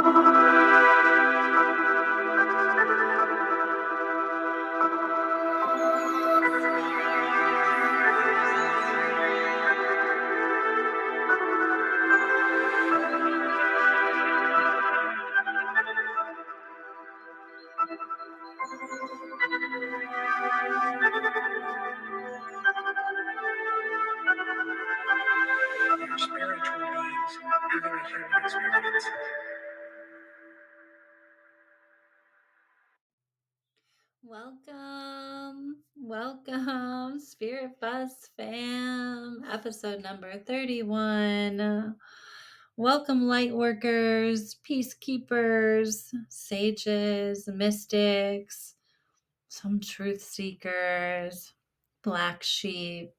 They're spiritual beings having a human experience. Welcome, Spirit Bus fam, episode number 31. Welcome, light workers, peacekeepers, sages, mystics, some truth seekers, black sheep,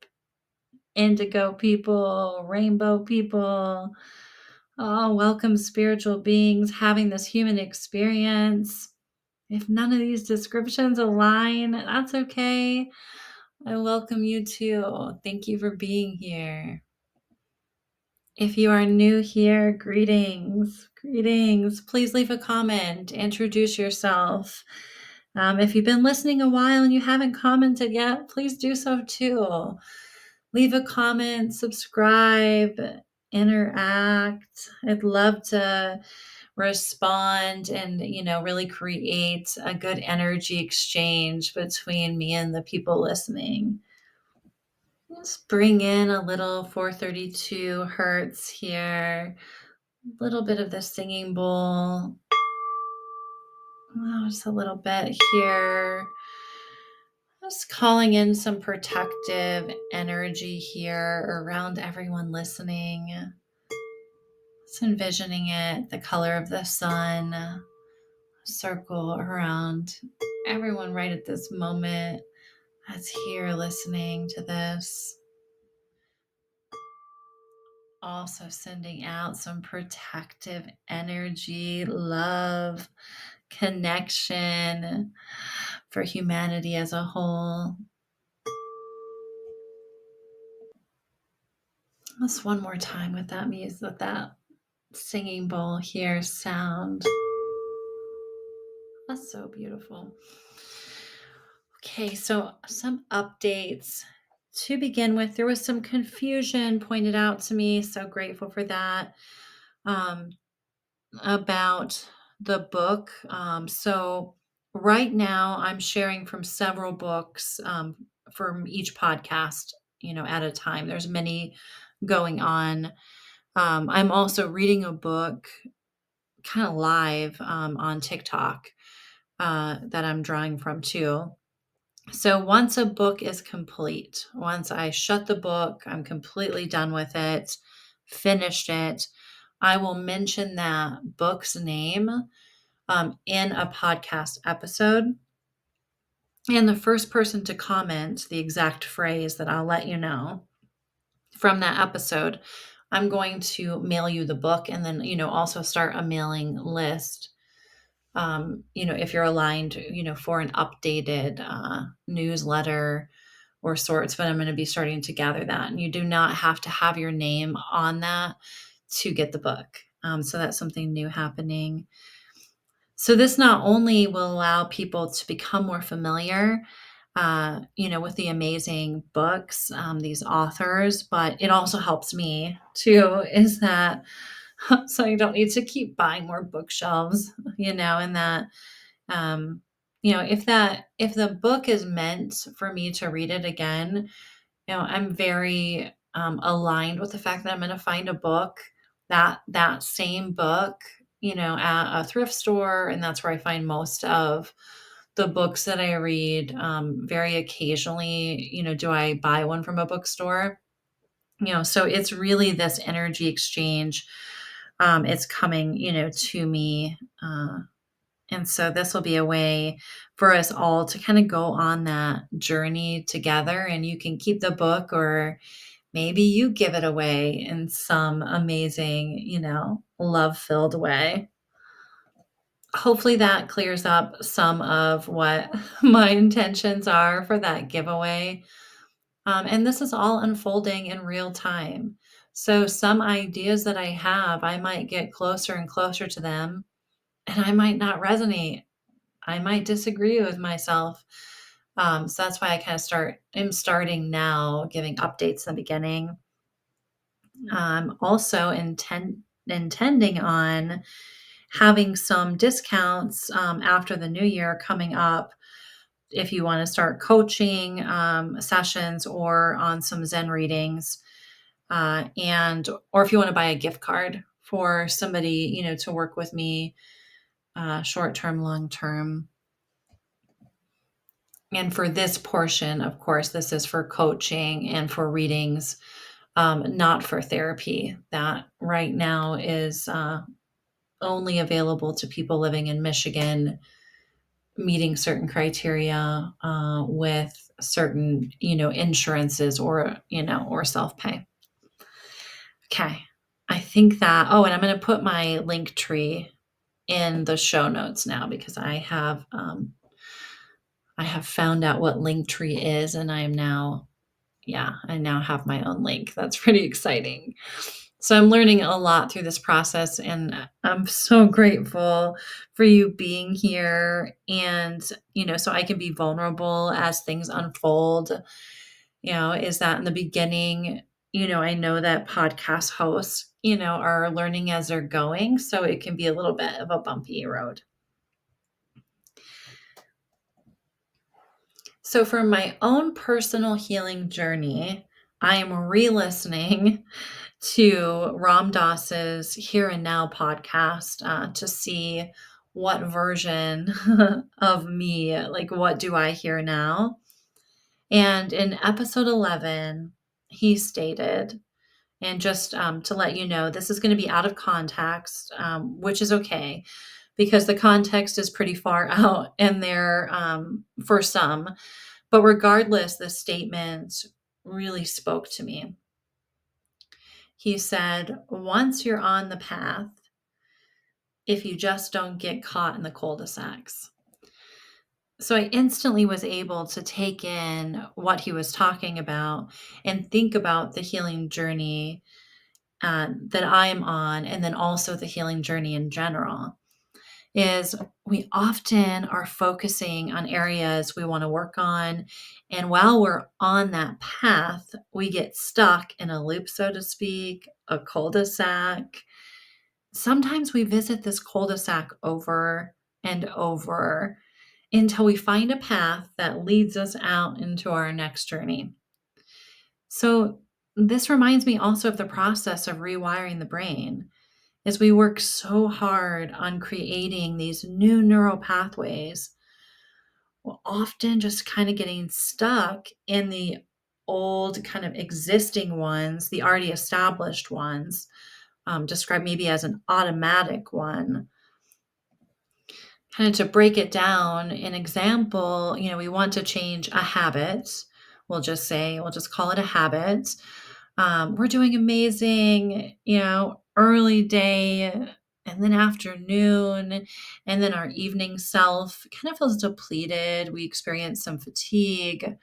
indigo people, rainbow people. Oh, welcome, spiritual beings having this human experience. If none of these descriptions align, that's okay. I welcome you too. Thank you for being here. If you are new here, greetings. Please leave a comment, introduce yourself. If you've been listening a while and you haven't commented yet, please do so too. Leave a comment, subscribe, interact. I'd love to respond and really create a good energy exchange between me and the people listening. Just bring in a little 432 hertz here, a little bit of the singing bowl. Just a little bit here. Just calling in some protective energy here around everyone listening. Just envisioning it, the color of the sun, circle around everyone right at this moment that's here listening to this. Also sending out some protective energy, love, connection for humanity as a whole. Just one more time with that music, with that singing bowl here sound. That's so beautiful. Okay, so some updates. To begin with, there was some confusion pointed out to me, so grateful for that, about the book. So right now I'm sharing from several books from each podcast, at a time. There's many going on. I'm also reading a book kind of live on TikTok that I'm drawing from too. So once a book is complete, once I shut the book, I'm completely done with it, finished it, I will mention that book's name in a podcast episode. And the first person to comment the exact phrase that I'll let you know from that episode, I'm going to mail you the book and then, also start a mailing list. If you're aligned, for an updated newsletter or sorts, but I'm going to be starting to gather that. And you do not have to have your name on that to get the book. So that's something new happening. So this not only will allow people to become more familiar, with the amazing books, these authors, but it also helps me too, is that so you don't need to keep buying more bookshelves, and that, if the book is meant for me to read it again, I'm very aligned with the fact that I'm going to find a book, that same book, at a thrift store, and that's where I find most of the books that I read. Very occasionally, do I buy one from a bookstore? So it's really this energy exchange. It's coming, to me. And so this will be a way for us all to kind of go on that journey together. And you can keep the book, or maybe you give it away in some amazing, love-filled way. Hopefully that clears up some of what my intentions are for that giveaway. And this is all unfolding in real time. So some ideas that I have, I might get closer and closer to them and I might not resonate. I might disagree with myself. So that's why I'm starting now giving updates in the beginning. Also intending on having some discounts after the new year coming up if you want to start coaching sessions or on some Zen readings, and or if you want to buy a gift card for somebody, to work with me, short term, long term. And for this portion, of course, this is for coaching and for readings, not for therapy. That right now is only available to people living in Michigan, meeting certain criteria with certain, insurances or self-pay. Okay. I think that, and I'm going to put my Linktree in the show notes now because I have found out what Linktree is, and I now have my own link. That's pretty exciting. So I'm learning a lot through this process, and I'm so grateful for you being here and, so I can be vulnerable as things unfold. Is that in the beginning, I know that podcast hosts, are learning as they're going, so it can be a little bit of a bumpy road. So for my own personal healing journey, I am re-listening to Ram Dass's Here and Now podcast to see what version of me, like what do I hear now? And in episode 11, he stated, and just to let you know, this is going to be out of context, which is okay because the context is pretty far out in there for some. But regardless, the statement really spoke to me. He said, once you're on the path, if you just don't get caught in the cul-de-sacs. So I instantly was able to take in what he was talking about and think about the healing journey that I'm on, and then also the healing journey in general. Is we often are focusing on areas we want to work on. And while we're on that path, we get stuck in a loop, so to speak, a cul-de-sac. Sometimes we visit this cul-de-sac over and over until we find a path that leads us out into our next journey. So this reminds me also of the process of rewiring the brain. As we work so hard on creating these new neural pathways, we're often just kind of getting stuck in the old kind of existing ones, the already established ones, described maybe as an automatic one. Kind of to break it down, an example, we want to change a habit. We'll just call it a habit. We're doing amazing, early day and then afternoon, and then our evening self kind of feels depleted. We experience some fatigue.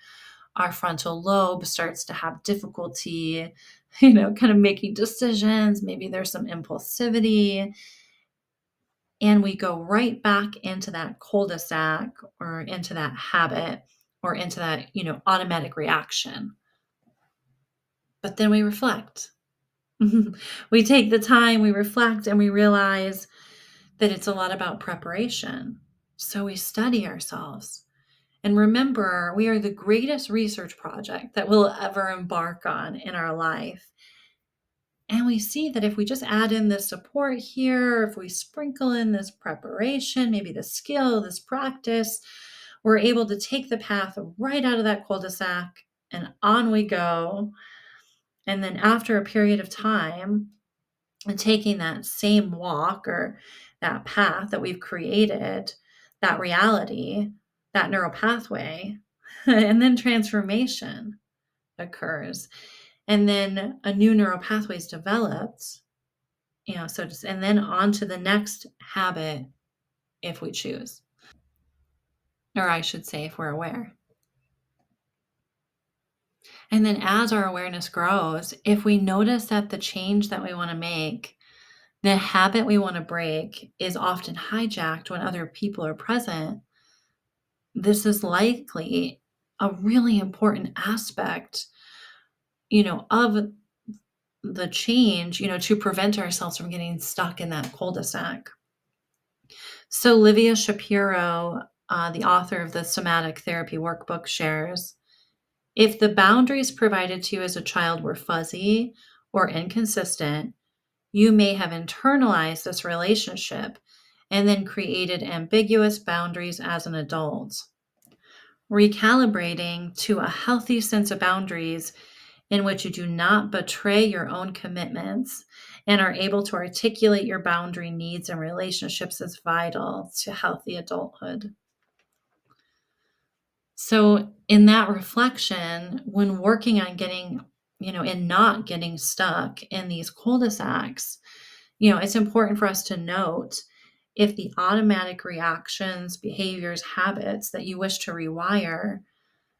Our frontal lobe starts to have difficulty, kind of making decisions. Maybe there's some impulsivity. And we go right back into that cul-de-sac or into that habit or into that, automatic reaction. But then we reflect. We take the time, we reflect, and we realize that it's a lot about preparation. So we study ourselves. And remember, we are the greatest research project that we'll ever embark on in our life. And we see that if we just add in this support here, if we sprinkle in this preparation, maybe this skill, this practice, we're able to take the path right out of that cul-de-sac and on we go. And then after a period of time, and taking that same walk or that path that we've created, that reality, that neural pathway, and then transformation occurs. And then a new neural pathway is developed, and then on to the next habit if we choose. Or I should say, if we're aware. And then as our awareness grows, if we notice that the change that we want to make, The habit we want to break is often hijacked when other people are present. This is likely a really important aspect, of the change, to prevent ourselves from getting stuck in that cul-de-sac. So Livia Shapiro, the author of the Somatic Therapy Workbook, shares, if the boundaries provided to you as a child were fuzzy or inconsistent, you may have internalized this relationship and then created ambiguous boundaries as an adult. Recalibrating to a healthy sense of boundaries in which you do not betray your own commitments and are able to articulate your boundary needs and relationships is vital to healthy adulthood. So, in that reflection, when working on getting, and not getting stuck in these cul-de-sacs, it's important for us to note if the automatic reactions, behaviors, habits that you wish to rewire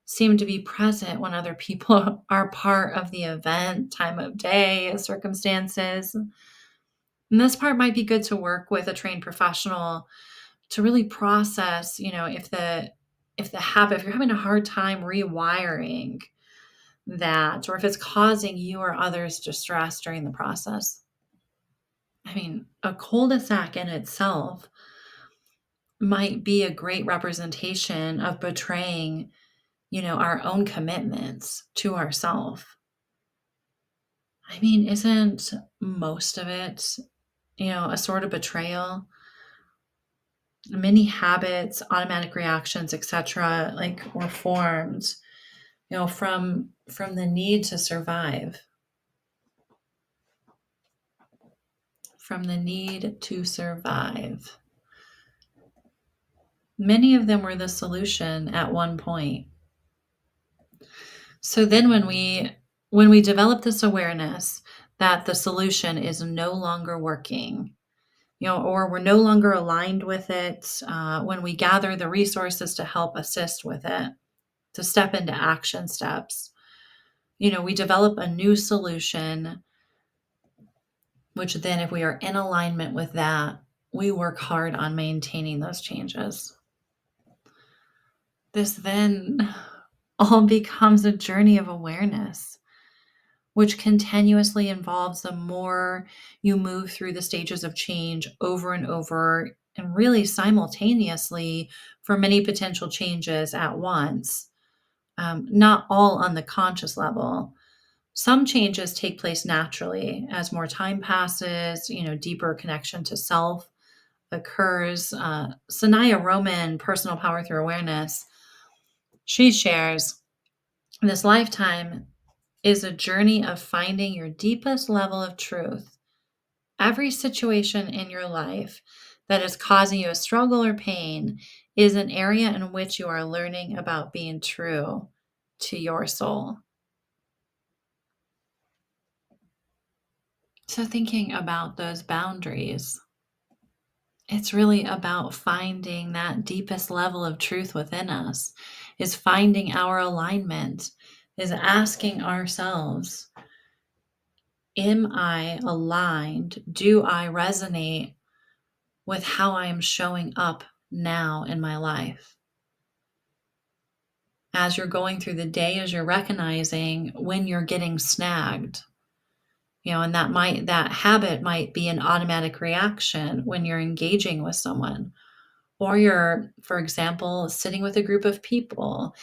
seem to be present when other people are part of the event, time of day, circumstances. And this part might be good to work with a trained professional to really process, if the habit, if you're having a hard time rewiring that, or if it's causing you or others distress during the process. I mean, a cul-de-sac in itself might be a great representation of betraying, our own commitments to ourselves. I mean, isn't most of it, a sort of betrayal? Many habits, automatic reactions, etc., like were formed, from the need to survive, from the need to survive. Many of them were the solution at one point. So then when we develop this awareness that the solution is no longer working, or we're no longer aligned with it, when we gather the resources to help assist with it, to step into action steps, we develop a new solution, which then, if we are in alignment with that, we work hard on maintaining those changes. This then all becomes a journey of awareness, which continuously involves the more you move through the stages of change over and over, and really simultaneously for many potential changes at once, not all on the conscious level. Some changes take place naturally as more time passes, deeper connection to self occurs. Sanaya Roman, Personal Power Through Awareness, she shares, this lifetime is a journey of finding your deepest level of truth. Every situation in your life that is causing you a struggle or pain is an area in which you are learning about being true to your soul. So, thinking about those boundaries, it's really about finding that deepest level of truth within us, is finding our alignment, is asking ourselves, am I aligned? Do I resonate with how I am showing up now in my life? As you're going through the day, as you're recognizing when you're getting snagged, and that habit might be an automatic reaction when you're engaging with someone, or you're, for example, sitting with a group of people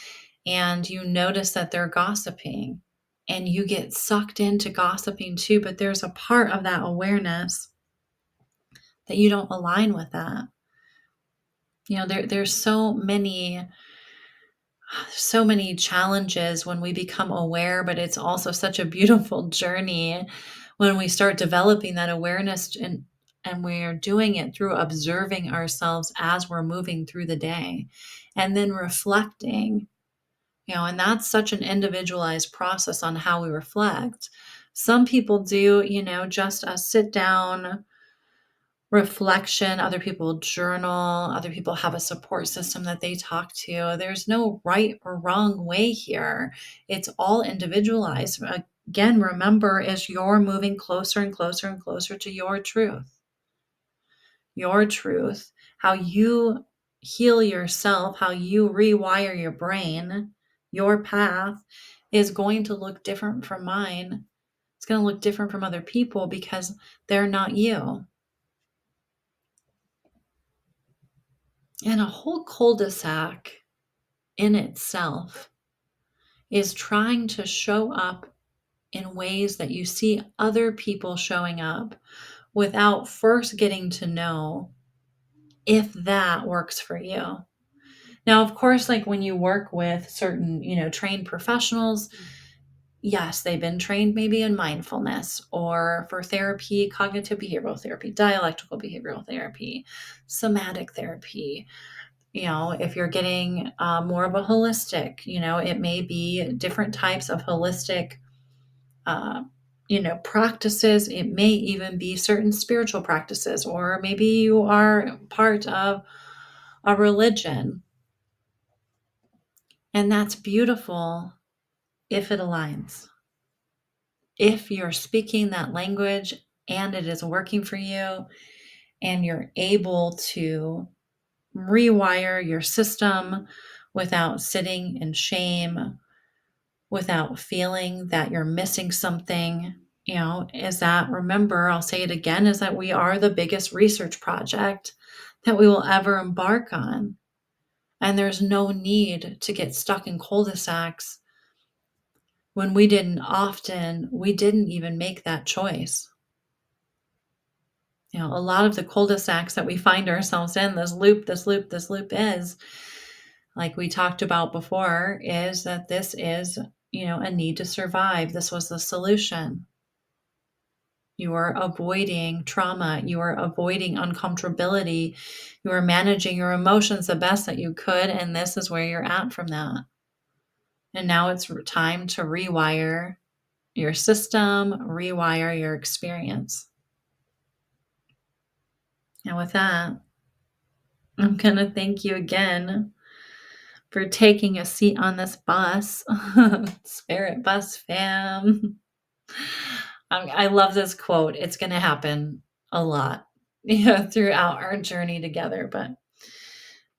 and you notice that they're gossiping and you get sucked into gossiping too, but there's a part of that awareness that you don't align with that. There's so many challenges when we become aware, but it's also such a beautiful journey when we start developing that awareness, and we're doing it through observing ourselves as we're moving through the day and then reflecting, and that's such an individualized process on how we reflect. Some people do, just a sit down reflection. Other people journal. Other people have a support system that they talk to. There's no right or wrong way here. It's all individualized. again, remember, as you're moving closer and closer and closer to your truth, how you heal yourself, how you rewire your brain, your path is going to look different from mine. It's going to look different from other people because they're not you. And a whole cul-de-sac in itself is trying to show up in ways that you see other people showing up without first getting to know if that works for you. Now, of course, like when you work with certain, trained professionals, yes, they've been trained maybe in mindfulness or for therapy, cognitive behavioral therapy, dialectical behavioral therapy, somatic therapy. If you're getting more of a holistic, it may be different types of holistic, uh, practices. It may even be certain spiritual practices, or maybe you are part of a religion. And that's beautiful if it aligns. If you're speaking that language and it is working for you, and you're able to rewire your system without sitting in shame, without feeling that you're missing something, is that, remember, I'll say it again, is that we are the biggest research project that we will ever embark on. And there's no need to get stuck in cul-de-sacs when we didn't even make that choice. A lot of the cul-de-sacs that we find ourselves in, this loop is, like we talked about before, is that this is, a need to survive. This was the solution. You are avoiding trauma. You are avoiding uncomfortability. You are managing your emotions the best that you could. And this is where you're at from that. And now it's time to rewire your system, rewire your experience. And with that, I'm going to thank you again for taking a seat on this bus. Spirit bus fam. I love this quote. It's going to happen a lot throughout our journey together. But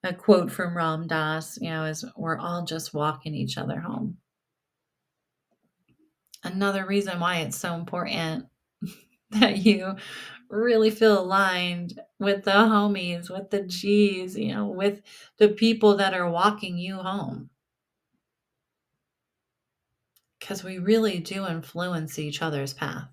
a quote from Ram Dass, is, we're all just walking each other home. Another reason why it's so important that you really feel aligned with the homies, with the G's, with the people that are walking you home. Because we really do influence each other's path.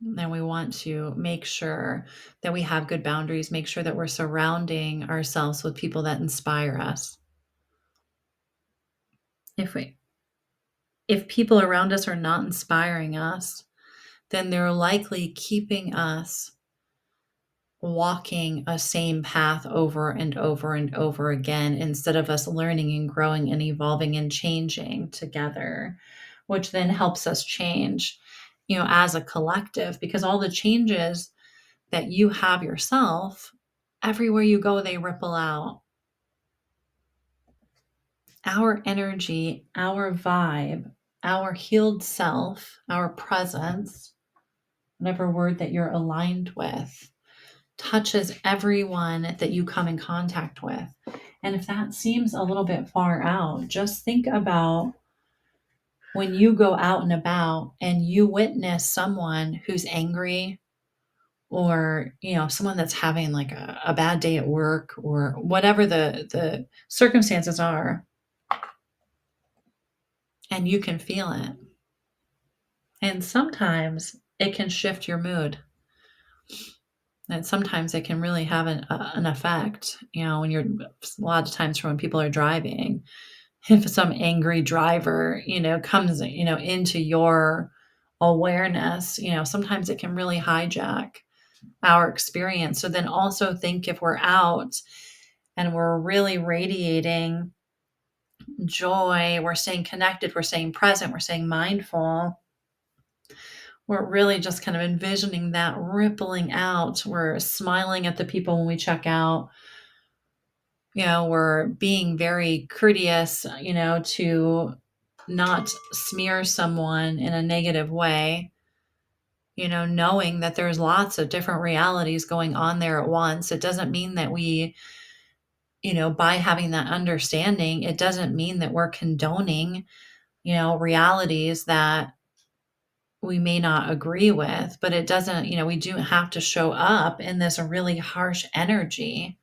And we want to make sure that we have good boundaries, make sure that we're surrounding ourselves with people that inspire us. If people around us are not inspiring us, then they're likely keeping us walking a same path over and over and over again, instead of us learning and growing and evolving and changing together, which then helps us change, as a collective, because all the changes that you have yourself, everywhere you go, they ripple out. Our energy, our vibe, our healed self, our presence, whatever word that you're aligned with, touches everyone that you come in contact with. And if that seems a little bit far out, just think about when you go out and about and you witness someone who's angry, or someone that's having like a bad day at work, or whatever the circumstances are, and you can feel it. And sometimes it can shift your mood. And sometimes it can really have an effect, when you're, a lot of times when people are driving, if some angry driver, comes, into your awareness, sometimes it can really hijack our experience. So then also think, if we're out and we're really radiating joy, we're staying connected, we're staying present, we're staying mindful, we're really just kind of envisioning that rippling out. We're smiling at the people when we check out. We're being very courteous, to not smear someone in a negative way, knowing that there's lots of different realities going on there at once. It doesn't mean that we, by having that understanding, it doesn't mean that we're condoning, realities that we may not agree with, but it doesn't, we do have to show up in this really harsh energy,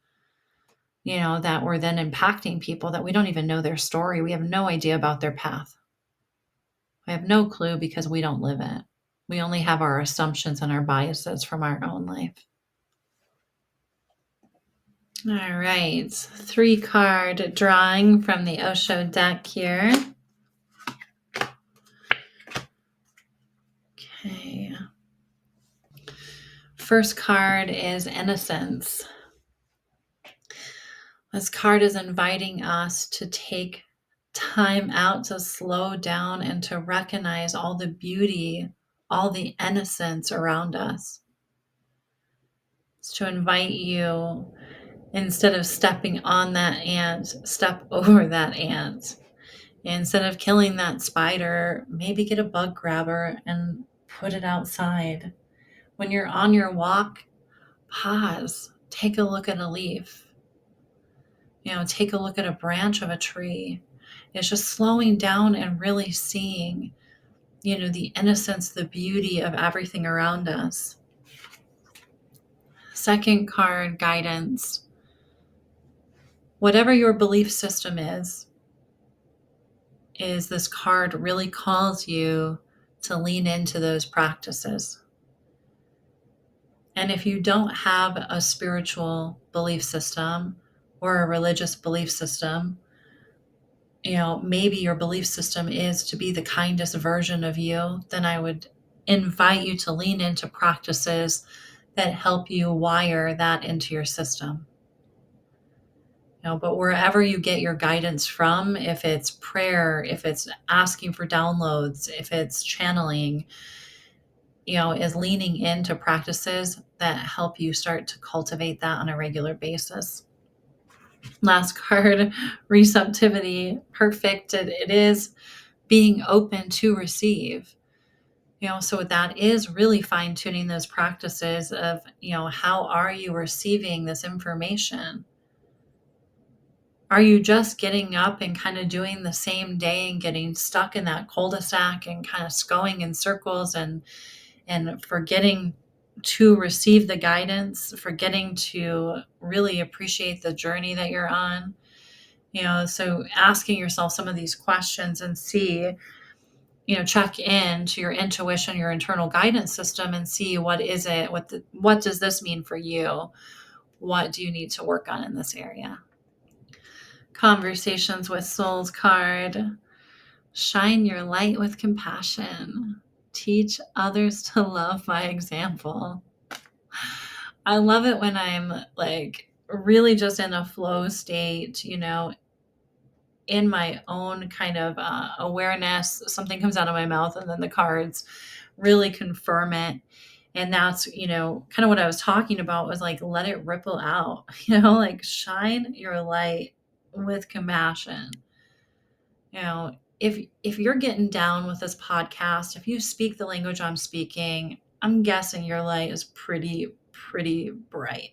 that we're then impacting people that we don't even know their story. We have no idea about their path. I have no clue because we don't live it. We only have our assumptions and our biases from our own life. All right, 3-card drawing from the Osho deck here. Okay. First card is innocence. This card is inviting us to take time out to slow down and to recognize all the beauty, all the innocence around us. It's to invite you, instead of stepping on that ant, step over that ant. Instead of killing that spider, maybe get a bug grabber and put it outside. When you're on your walk, pause, take a look at a leaf. Take a look at a branch of a tree. It's just slowing down and really seeing, the innocence, the beauty of everything around us. Second card, guidance. Whatever your belief system is this card really calls you to lean into those practices. And if you don't have a spiritual belief system or a religious belief system, maybe your belief system is to be the kindest version of you, then I would invite you to lean into practices that help you wire that into your system. But wherever you get your guidance from, if it's prayer, if it's asking for downloads, if it's channeling, is leaning into practices that help you start to cultivate that on a regular basis. Last card, receptivity. Perfect. It is being open to receive. So that is really fine tuning those practices of, how are you receiving this information? Are you just getting up and kind of doing the same day and getting stuck in that cul-de-sac and kind of going in circles and forgetting to receive the guidance, forgetting to really appreciate the journey that you're on? So asking yourself some of these questions and see, check in to your intuition, your internal guidance system, and see what is it, what does this mean for you? What do you need to work on in this area? Conversations with Souls card. Shine your light with compassion. Teach others to love by example. I love it when I'm really just in a flow state, in my own kind of awareness. Something comes out of my mouth and then the cards really confirm it. And that's, kind of what I was talking about was let it ripple out, shine your light with compassion. If you're getting down with this podcast, if you speak the language I'm speaking, I'm guessing your light is pretty bright.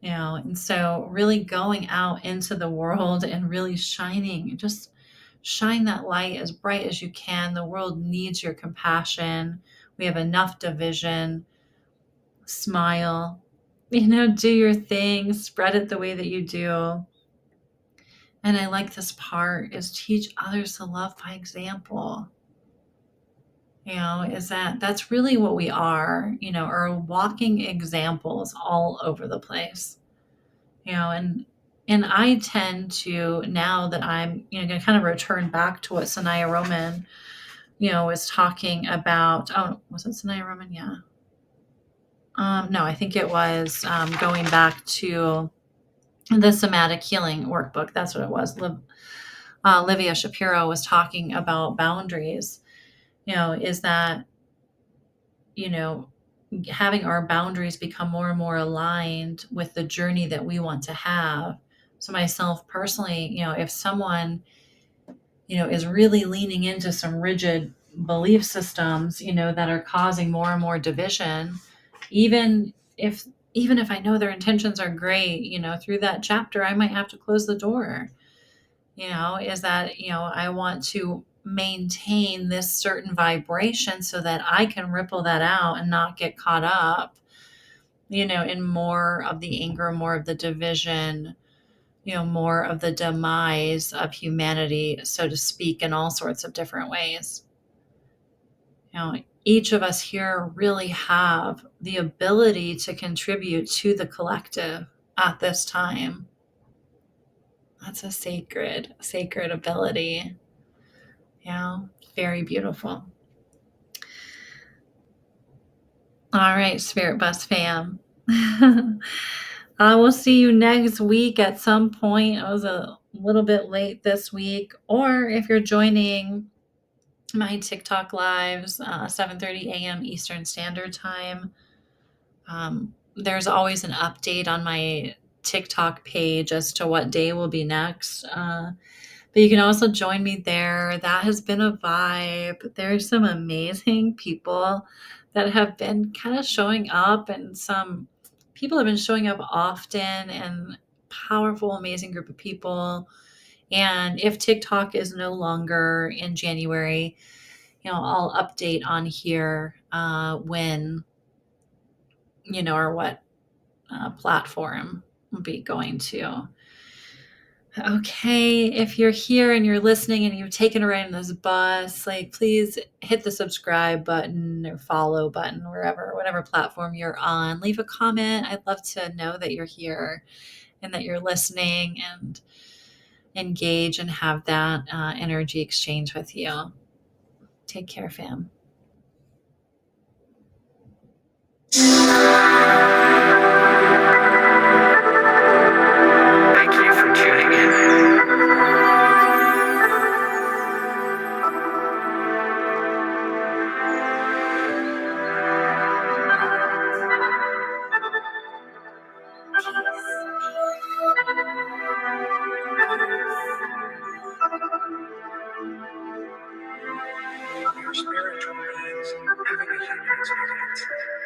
And so really going out into the world and really just shine that light as bright as you can. The world needs your compassion. We have enough division. Smile, do your thing, spread it the way that you do. And I like this part is teach others to love by example. Is that's really what we are, are walking examples all over the place. And I tend to, now that I'm, going to kind of return back to what Sanaya Roman, was talking about. Oh, was it Sanaya Roman? Yeah. No, I think it was going back to the somatic healing workbook. That's what it was. Livia Shapiro was talking about boundaries, is that, having our boundaries become more and more aligned with the journey that we want to have. So myself personally, if someone is really leaning into some rigid belief systems, that are causing more and more division, even if even if I know their intentions are great, through that chapter, I might have to close the door. Is that, I want to maintain this certain vibration so that I can ripple that out and not get caught up, in more of the anger, more of the division, more of the demise of humanity, so to speak, in all sorts of different ways. Each of us here really have the ability to contribute to the collective at this time. That's a sacred ability. Very beautiful. All right, Spirit Bus fam. I will see you next week at some point. I was a little bit late this week, or if you're joining my TikTok lives, 7:30 a.m. Eastern Standard Time. There's always an update on my TikTok page as to what day will be next. But you can also join me there. That has been a vibe. There's some amazing people that have been kind of showing up, and some people have been showing up often, and powerful, amazing group of people. And if TikTok is no longer in January, I'll update on here when, or what platform will be going to. Okay, if you're here and you're listening and you've taken a ride in this bus, please hit the subscribe button or follow button whatever platform you're on. Leave a comment. I'd love to know that you're here and that you're listening, and engage and have that energy exchange with you. Take care, fam. Thank you for tuning in. Your spiritual beings having a human experience.